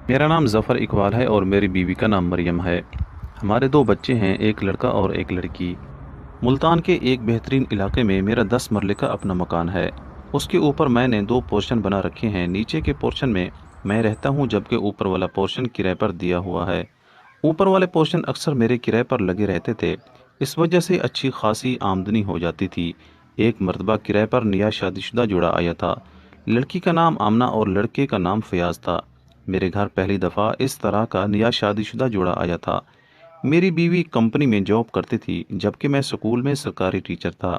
میرا نام ظفر اقبال ہے اور میری بیوی کا نام مریم ہے۔ ہمارے دو بچے ہیں، ایک لڑکا اور ایک لڑکی۔ ملتان کے ایک بہترین علاقے میں میرا 10 مرلے کا اپنا مکان ہے۔ اس کے اوپر میں نے 2 پورشن بنا رکھے ہیں۔ نیچے کے پورشن میں رہتا ہوں، جبکہ اوپر والا پورشن کرائے پر دیا ہوا ہے۔ اوپر والے پورشن اکثر میرے کرائے پر لگے رہتے تھے، اس وجہ سے اچھی خاصی آمدنی ہو جاتی تھی۔ ایک مرتبہ کرائے پر نیا شادی شدہ جوڑا آیا تھا۔ لڑکی کا نام آمنہ اور لڑکے کا نام فیاض تھا۔ میرے گھر پہلی دفعہ اس طرح کا نیا شادی شدہ جوڑا آیا تھا۔ میری بیوی کمپنی میں جاب کرتی تھی، جبکہ میں سکول میں سرکاری ٹیچر تھا۔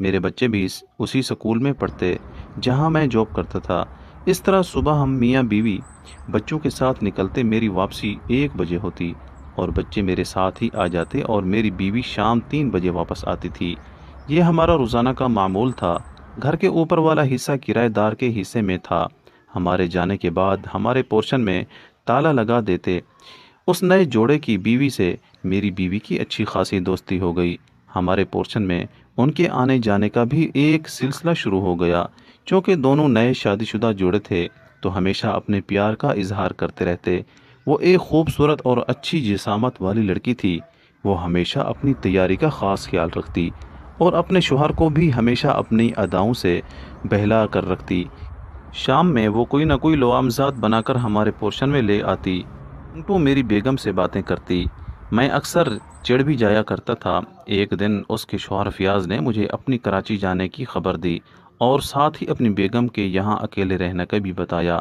میرے بچے بھی اسی سکول میں پڑھتے جہاں میں جاب کرتا تھا۔ اس طرح صبح ہم میاں بیوی بچوں کے ساتھ نکلتے، میری واپسی 1 بجے ہوتی اور بچے میرے ساتھ ہی آ جاتے اور میری بیوی شام 3 بجے واپس آتی تھی۔ یہ ہمارا روزانہ کا معمول تھا۔ گھر کے اوپر والا حصہ کرایہ دار کے حصے میں تھا۔ ہمارے جانے کے بعد ہمارے پورشن میں تالا لگا دیتے۔ اس نئے جوڑے کی بیوی سے میری بیوی کی اچھی خاصی دوستی ہو گئی۔ ہمارے پورشن میں ان کے آنے جانے کا بھی ایک سلسلہ شروع ہو گیا۔ چونکہ دونوں نئے شادی شدہ جوڑے تھے تو ہمیشہ اپنے پیار کا اظہار کرتے رہتے۔ وہ ایک خوبصورت اور اچھی جسامت والی لڑکی تھی۔ وہ ہمیشہ اپنی تیاری کا خاص خیال رکھتی اور اپنے شوہر کو بھی ہمیشہ اپنی اداؤں سے بہلا کر رکھتی۔ شام میں وہ کوئی نہ کوئی لوامزاد بنا کر ہمارے پورشن میں لے آتی۔ تو میری بیگم سے باتیں کرتی۔ میں اکثر چڑ بھی جایا کرتا تھا۔ ایک دن اس کے شوہر فیاض نے مجھے اپنی کراچی جانے کی خبر دی اور ساتھ ہی اپنی بیگم کے یہاں اکیلے رہنے کا بھی بتایا۔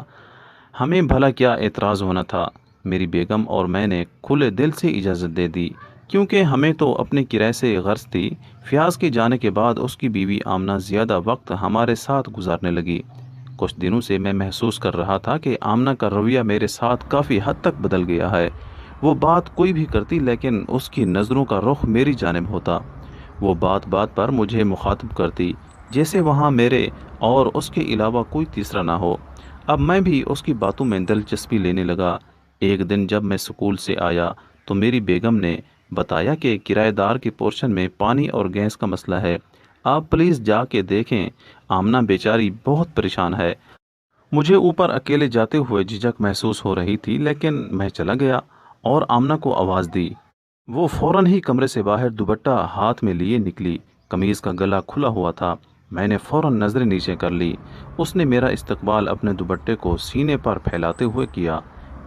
ہمیں بھلا کیا اعتراض ہونا تھا؟ میری بیگم اور میں نے کھلے دل سے اجازت دے دی، کیونکہ ہمیں تو اپنے کرائے سے غرض تھی۔ فیاض کے جانے کے بعد اس کی بیوی آمنہ زیادہ وقت ہمارے ساتھ گزارنے لگی۔ کچھ دنوں سے میں محسوس کر رہا تھا کہ آمنہ کا رویہ میرے ساتھ کافی حد تک بدل گیا ہے۔ وہ بات کوئی بھی کرتی، لیکن اس کی نظروں کا رخ میری جانب ہوتا۔ وہ بات بات پر مجھے مخاطب کرتی، جیسے وہاں میرے اور اس کے علاوہ کوئی تیسرا نہ ہو۔ اب میں بھی اس کی باتوں میں دلچسپی لینے لگا۔ ایک دن جب میں سکول سے آیا تو میری بیگم نے بتایا کہ کرایہ دار کے پورشن میں پانی اور گیس کا مسئلہ ہے۔ آپ پلیز جا کے دیکھیں، آمنہ بیچاری بہت پریشان ہے۔ مجھے اوپر اکیلے جاتے ہوئے جھجک محسوس ہو رہی تھی، لیکن میں چلا گیا اور آمنہ کو آواز دی۔ وہ فوراً ہی کمرے سے باہر دوپٹہ ہاتھ میں لیے نکلی۔ قمیض کا گلا کھلا ہوا تھا۔ میں نے فوراً نظریں نیچے کر لی۔ اس نے میرا استقبال اپنے دوپٹے کو سینے پر پھیلاتے ہوئے کیا۔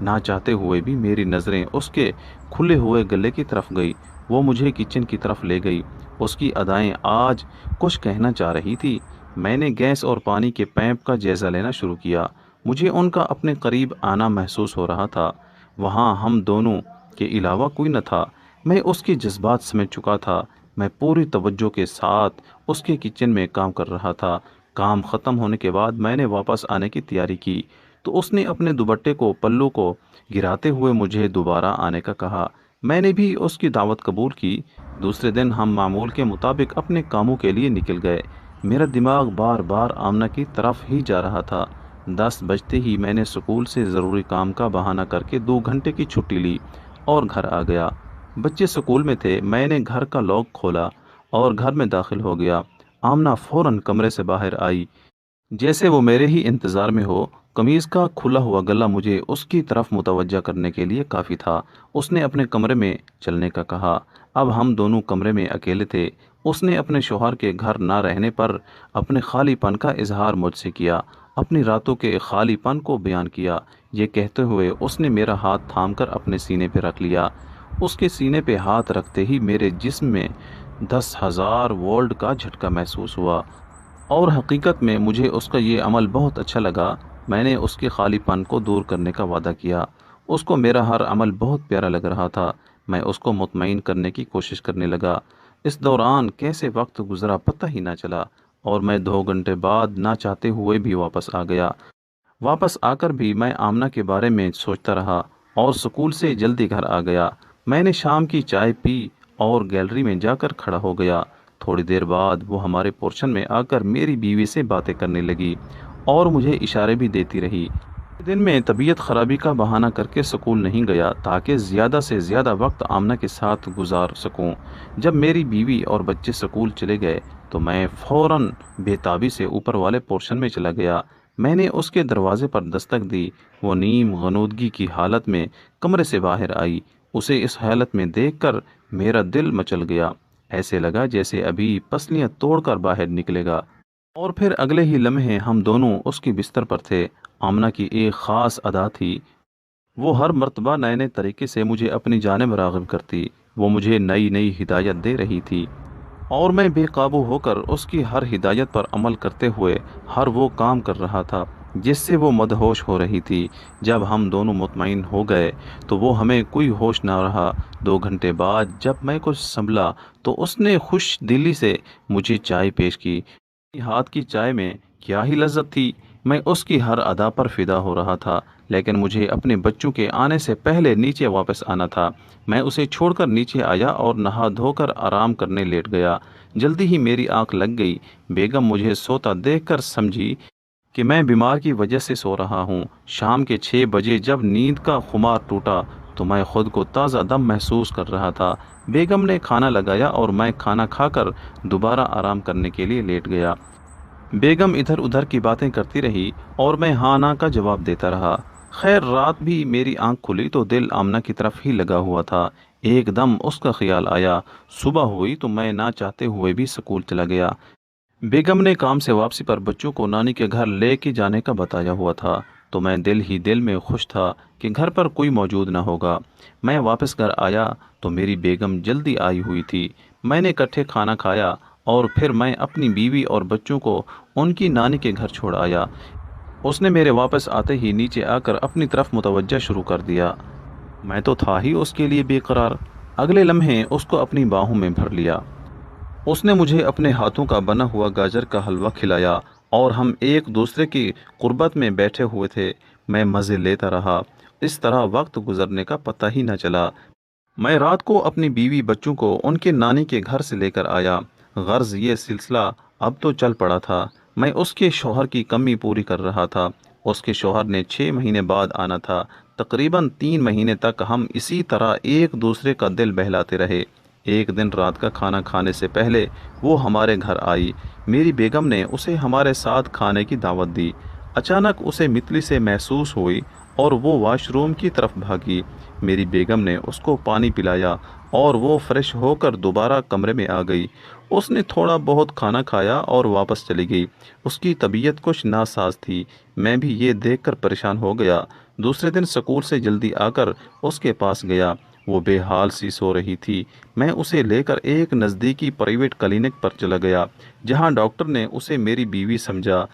نہ چاہتے ہوئے بھی میری نظریں اس کے کھلے ہوئے گلے کی طرف گئی۔ وہ مجھے کچن کی طرف لے گئی۔ اس کی ادائیں آج کچھ کہنا چاہ رہی تھی۔ میں نے گیس اور پانی کے پائپ کا جائزہ لینا شروع کیا۔ مجھے ان کا اپنے قریب آنا محسوس ہو رہا تھا۔ وہاں ہم دونوں کے علاوہ کوئی نہ تھا۔ میں اس کے جذبات سمجھ چکا تھا۔ میں پوری توجہ کے ساتھ اس کے کچن میں کام کر رہا تھا۔ کام ختم ہونے کے بعد میں نے واپس آنے کی تیاری کی تو اس نے اپنے دوپٹے کو پلو کو گراتے ہوئے مجھے دوبارہ آنے کا کہا۔ میں نے بھی اس کی دعوت قبول کی۔ دوسرے دن ہم معمول کے مطابق اپنے کاموں کے لیے نکل گئے۔ میرا دماغ بار بار آمنہ کی طرف ہی جا رہا تھا۔ 10 بجتے ہی میں نے سکول سے ضروری کام کا بہانہ کر کے 2 گھنٹے کی چھٹی لی اور گھر آ گیا۔ بچے سکول میں تھے۔ میں نے گھر کا لاک کھولا اور گھر میں داخل ہو گیا۔ آمنہ فوراً کمرے سے باہر آئی، جیسے وہ میرے ہی انتظار میں ہو۔ قمیض کا کھلا ہوا گلا مجھے اس کی طرف متوجہ کرنے کے لیے کافی تھا۔ اس نے اپنے کمرے میں چلنے کا کہا۔ اب ہم دونوں کمرے میں اکیلے تھے۔ اس نے اپنے شوہر کے گھر نہ رہنے پر اپنے خالی پن کا اظہار مجھ سے کیا، اپنی راتوں کے خالی پن کو بیان کیا۔ یہ کہتے ہوئے اس نے میرا ہاتھ تھام کر اپنے سینے پہ رکھ لیا۔ اس کے سینے پہ ہاتھ رکھتے ہی میرے جسم میں 10,000 وولٹ کا جھٹکا محسوس ہوا، اور حقیقت میں مجھے اس کا یہ عمل بہت اچھا لگا۔ میں نے اس کے خالی پن کو دور کرنے کا وعدہ کیا۔ اس کو میرا ہر عمل بہت پیارا لگ رہا تھا۔ میں اس کو مطمئن کرنے کی کوشش کرنے لگا۔ اس دوران کیسے وقت گزرا پتہ ہی نہ چلا، اور میں 2 گھنٹے بعد نہ چاہتے ہوئے بھی واپس آ گیا۔ واپس آ کر بھی میں آمنہ کے بارے میں سوچتا رہا اور سکول سے جلدی گھر آ گیا۔ میں نے شام کی چائے پی اور گیلری میں جا کر کھڑا ہو گیا۔ تھوڑی دیر بعد وہ ہمارے پورشن میں آ کر میری بیوی سے باتیں کرنے لگی اور مجھے اشارے بھی دیتی رہی۔ دن میں طبیعت خرابی کا بہانہ کر کے سکول نہیں گیا تاکہ زیادہ سے زیادہ وقت آمنہ کے ساتھ گزار سکوں۔ جب میری بیوی اور بچے سکول چلے گئے تو میں فوراً بے تابی سے اوپر والے پورشن میں چلا گیا۔ میں نے اس کے دروازے پر دستک دی۔ وہ نیم غنودگی کی حالت میں کمرے سے باہر آئی۔ اسے اس حالت میں دیکھ کر میرا دل مچل گیا، ایسے لگا جیسے ابھی پسلیاں توڑ کر باہر نکلے گا۔ اور پھر اگلے ہی لمحے ہم دونوں اس کی بستر پر تھے۔ آمنہ کی ایک خاص ادا تھی، وہ ہر مرتبہ نئے نئے طریقے سے مجھے اپنی جانب راغب کرتی۔ وہ مجھے نئی نئی ہدایت دے رہی تھی اور میں بے قابو ہو کر اس کی ہر ہدایت پر عمل کرتے ہوئے ہر وہ کام کر رہا تھا جس سے وہ مدہوش ہو رہی تھی۔ جب ہم دونوں مطمئن ہو گئے تو وہ ہمیں کوئی ہوش نہ رہا۔ 2 گھنٹے بعد جب میں کچھ سنبھلا تو اس نے خوش دلی سے مجھے چائے پیش کی۔ ہاتھ کی چائے میں کیا ہی لذت تھی۔ میں اس کی ہر ادا پر فدا ہو رہا تھا، لیکن مجھے اپنے بچوں کے آنے سے پہلے نیچے واپس آنا تھا۔ میں اسے چھوڑ کر نیچے آیا اور نہا دھو کر آرام کرنے لیٹ گیا۔ جلدی ہی میری آنکھ لگ گئی۔ بیگم مجھے سوتا دیکھ کر سمجھی کہ میں بیمار کی وجہ سے سو رہا ہوں۔ شام کے 6 بجے جب نیند کا خمار ٹوٹا تو میں خود کو تازہ دم محسوس کر رہا تھا۔ بیگم نے کھانا لگایا اور میں کھانا کھا کر دوبارہ آرام کرنے کے لیے لیٹ گیا۔ بیگم ادھر ادھر کی باتیں کرتی رہی اور میں ہاں نہ کا جواب دیتا رہا۔ خیر رات بھی میری آنکھ کھلی تو دل آمنہ کی طرف ہی لگا ہوا تھا۔ ایک دم اس کا خیال آیا۔ صبح ہوئی تو میں نہ چاہتے ہوئے بھی سکول چلا گیا۔ بیگم نے کام سے واپسی پر بچوں کو نانی کے گھر لے کے جانے کا بتایا ہوا تھا، تو میں دل ہی دل میں خوش تھا کہ گھر پر کوئی موجود نہ ہوگا۔ میں واپس گھر آیا تو میری بیگم جلدی آئی ہوئی تھی۔ میں نے اکٹھے کھانا کھایا اور پھر میں اپنی بیوی اور بچوں کو ان کی نانی کے گھر چھوڑ آیا۔ اس نے میرے واپس آتے ہی نیچے آ کر اپنی طرف متوجہ شروع کر دیا۔ میں تو تھا ہی اس کے لیے بے قرار۔ اگلے لمحے اس کو اپنی باہوں میں بھر لیا۔ اس نے مجھے اپنے ہاتھوں کا بنا ہوا گاجر کا حلوہ کھلایا اور ہم ایک دوسرے کی قربت میں بیٹھے ہوئے تھے۔ میں مزے لیتا رہا۔ اس طرح وقت گزرنے کا پتہ ہی نہ چلا۔ میں رات کو اپنی بیوی بچوں کو ان کے نانی کے گھر سے لے کر آیا۔ غرض یہ سلسلہ اب تو چل پڑا تھا۔ میں اس کے شوہر کی کمی پوری کر رہا تھا۔ اس کے شوہر نے 6 مہینے بعد آنا تھا۔ تقریباً 3 مہینے تک ہم اسی طرح ایک دوسرے کا دل بہلاتے رہے۔ ایک دن رات کا کھانا کھانے سے پہلے وہ ہمارے گھر آئی۔ میری بیگم نے اسے ہمارے ساتھ کھانے کی دعوت دی۔ اچانک اسے متلی سے محسوس ہوئی اور وہ واش روم کی طرف بھاگی۔ میری بیگم نے اس کو پانی پلایا اور وہ فریش ہو کر دوبارہ کمرے میں آ گئی۔ اس نے تھوڑا بہت کھانا کھایا اور واپس چلی گئی۔ اس کی طبیعت کچھ ناساز تھی۔ میں بھی یہ دیکھ کر پریشان ہو گیا۔ دوسرے دن سکول سے جلدی آ کر اس کے پاس گیا۔ وہ بے حال سی سو رہی تھی۔ میں اسے لے کر ایک نزدیکی پرائیویٹ کلینک پر چلا گیا، جہاں ڈاکٹر نے اسے میری بیوی سمجھا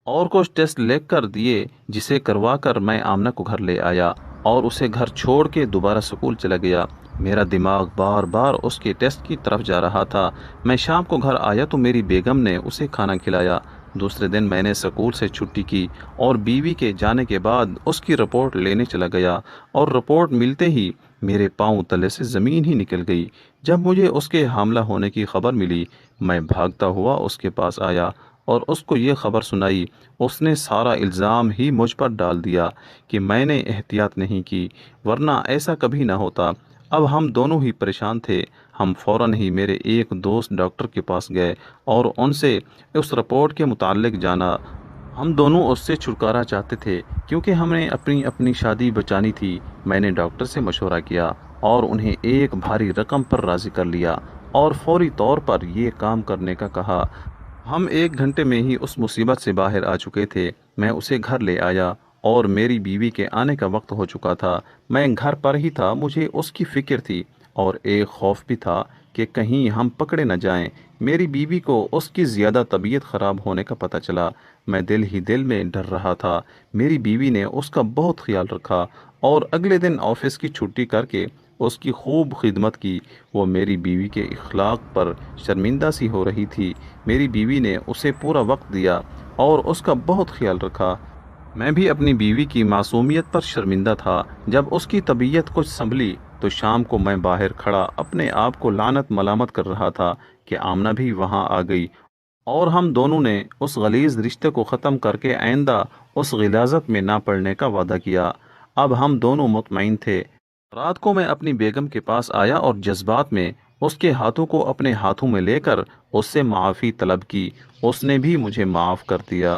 اور کچھ ٹیسٹ لکھ کر دیے، جسے کروا کر میں آمنہ کو گھر لے آیا اور اسے گھر چھوڑ کے دوبارہ سکول چلا گیا۔ میرا دماغ بار بار اس کے ٹیسٹ کی طرف جا رہا تھا۔ میں شام کو گھر آیا تو میری بیگم نے اسے کھانا کھلایا۔ دوسرے دن میں نے سکول سے چھٹی کی اور بیوی کے جانے کے بعد اس کی رپورٹ لینے چلا گیا، اور رپورٹ ملتے ہی میرے پاؤں تلے سے زمین ہی نکل گئی۔ جب مجھے اس کے حاملہ ہونے کی خبر ملی، میں بھاگتا ہوا اس کے پاس آیا اور اس کو یہ خبر سنائی۔ اس نے سارا الزام ہی مجھ پر ڈال دیا کہ میں نے احتیاط نہیں کی، ورنہ ایسا کبھی نہ ہوتا۔ اب ہم دونوں ہی پریشان تھے۔ ہم فوراً ہی میرے ایک دوست ڈاکٹر کے پاس گئے اور ان سے اس رپورٹ کے متعلق جانا۔ ہم دونوں اس سے چھٹکارا چاہتے تھے کیونکہ ہم نے اپنی شادی بچانی تھی۔ میں نے ڈاکٹر سے مشورہ کیا اور انہیں ایک بھاری رقم پر راضی کر لیا اور فوری طور پر یہ کام کرنے کا کہا۔ ہم 1 گھنٹے میں ہی اس مصیبت سے باہر آ چکے تھے۔ میں اسے گھر لے آیا اور میری بیوی کے آنے کا وقت ہو چکا تھا۔ میں گھر پر ہی تھا۔ مجھے اس کی فکر تھی اور ایک خوف بھی تھا کہ کہیں ہم پکڑے نہ جائیں۔ میری بیوی کو اس کی زیادہ طبیعت خراب ہونے کا پتہ چلا۔ میں دل ہی دل میں ڈر رہا تھا۔ میری بیوی نے اس کا بہت خیال رکھا اور اگلے دن آفس کی چھٹی کر کے اس کی خوب خدمت کی۔ وہ میری بیوی کے اخلاق پر شرمندہ سی ہو رہی تھی۔ میری بیوی نے اسے پورا وقت دیا اور اس کا بہت خیال رکھا۔ میں بھی اپنی بیوی کی معصومیت پر شرمندہ تھا۔ جب اس کی طبیعت کچھ سنبھلی تو شام کو میں باہر کھڑا اپنے آپ کو لعنت ملامت کر رہا تھا کہ آمنہ بھی وہاں آ گئی، اور ہم دونوں نے اس غلیظ رشتے کو ختم کر کے آئندہ اس غلاظت میں نہ پڑنے کا وعدہ کیا۔ اب ہم دونوں مطمئن تھے۔ رات کو میں اپنی بیگم کے پاس آیا اور جذبات میں اس کے ہاتھوں کو اپنے ہاتھوں میں لے کر اس سے معافی طلب کی۔ اس نے بھی مجھے معاف کر دیا۔